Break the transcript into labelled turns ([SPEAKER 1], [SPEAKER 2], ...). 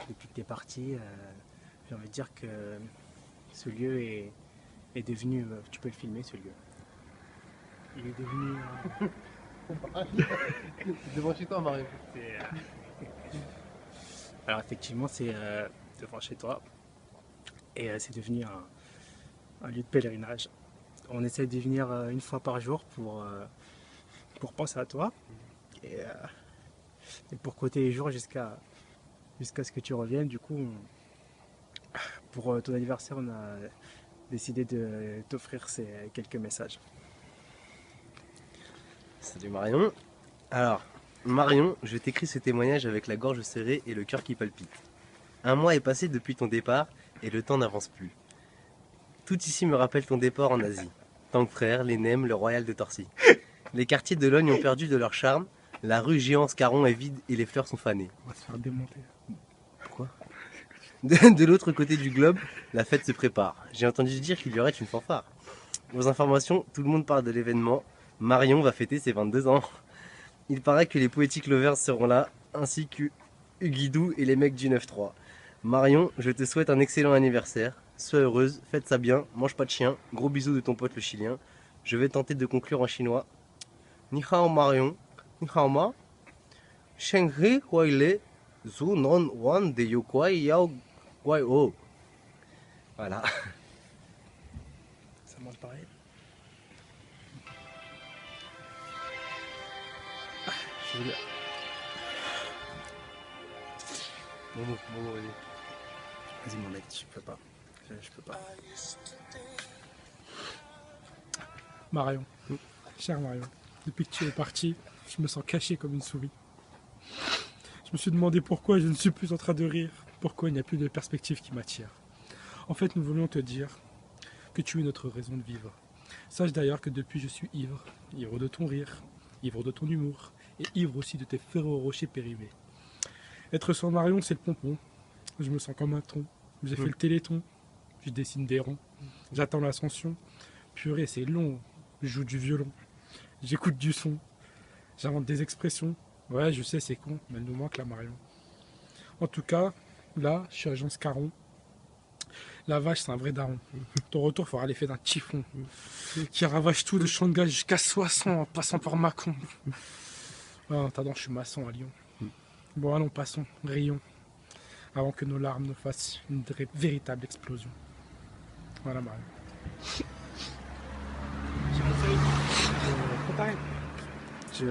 [SPEAKER 1] depuis que tu es parti, j'ai envie de dire que ce lieu est devenu. Tu peux le filmer, ce lieu. Il est devenu.
[SPEAKER 2] Devant chez toi, Mario.
[SPEAKER 1] C'est, alors, effectivement, c'est devant chez toi. Et c'est devenu un lieu de pèlerinage. On essaie d'y venir une fois par jour pour penser à toi et, euh, et pour côté les jours jusqu'à ce que tu reviennes. Du coup, pour ton anniversaire, on a décidé de t'offrir quelques messages.
[SPEAKER 2] Salut Marion. Alors, Marion, je t'écris ce témoignage avec la gorge serrée et le cœur qui palpite. Un mois est passé depuis ton départ et le temps n'avance plus. Tout ici me rappelle ton départ en Asie. Tank Frère, les Nems, le Royal de Torcy. Les quartiers de Logne ont perdu de leur charme, la rue Géant Scarron est vide et les fleurs sont fanées.
[SPEAKER 1] On va se faire démonter.
[SPEAKER 2] Pourquoi de l'autre côté du globe, la fête se prépare. J'ai entendu dire qu'il y aurait une fanfare. Aux informations, tout le monde parle de l'événement. Marion va fêter ses 22 ans. Il paraît que les Poetic Lovers seront là, ainsi que Guidou et les mecs du 9-3. Marion, je te souhaite un excellent anniversaire. Sois heureuse, fête ça bien, mange pas de chien. Gros bisous de ton pote le chilien. Je vais tenter de conclure en chinois. Ni hao Marion, ni hao ma. Shengri Huaile, Zu Non Wan de Yokwai Yao Guai O. Voilà.
[SPEAKER 1] Ça mange pareil.
[SPEAKER 2] Je voulais- Bon, allez.
[SPEAKER 1] Vas-y mon mec, je peux pas. Je peux pas.
[SPEAKER 3] Marion, cher Marion, depuis que tu es parti, je me sens caché comme une souris. Je me suis demandé pourquoi je ne suis plus en train de rire, pourquoi il n'y a plus de perspective qui m'attire. En fait, nous voulions te dire que tu es notre raison de vivre. Sache d'ailleurs que depuis je suis ivre, ivre de ton rire, ivre de ton humour, et ivre aussi de tes Ferrero Rocher périmés. Être sans Marion, c'est le pompon. Je me sens comme un thon. J'ai fait le téléthon. Je dessine des ronds. J'attends l'ascension. Purée, c'est long. Je joue du violon. J'écoute du son. J'invente des expressions. Ouais, je sais, c'est con, mais elle nous manque la Marion. En tout cas, là, je suis à Jean Scarron. La vache, c'est un vrai daron. Ton retour fera l'effet d'un typhon qui ravage tout de Shanghai jusqu'à Soissons en passant par Mâcon. Ah, attends, je suis maçon à Lyon. Bon, allons, passons, rions, avant que nos larmes ne fassent une véritable explosion. Voilà, Marion.
[SPEAKER 1] Je,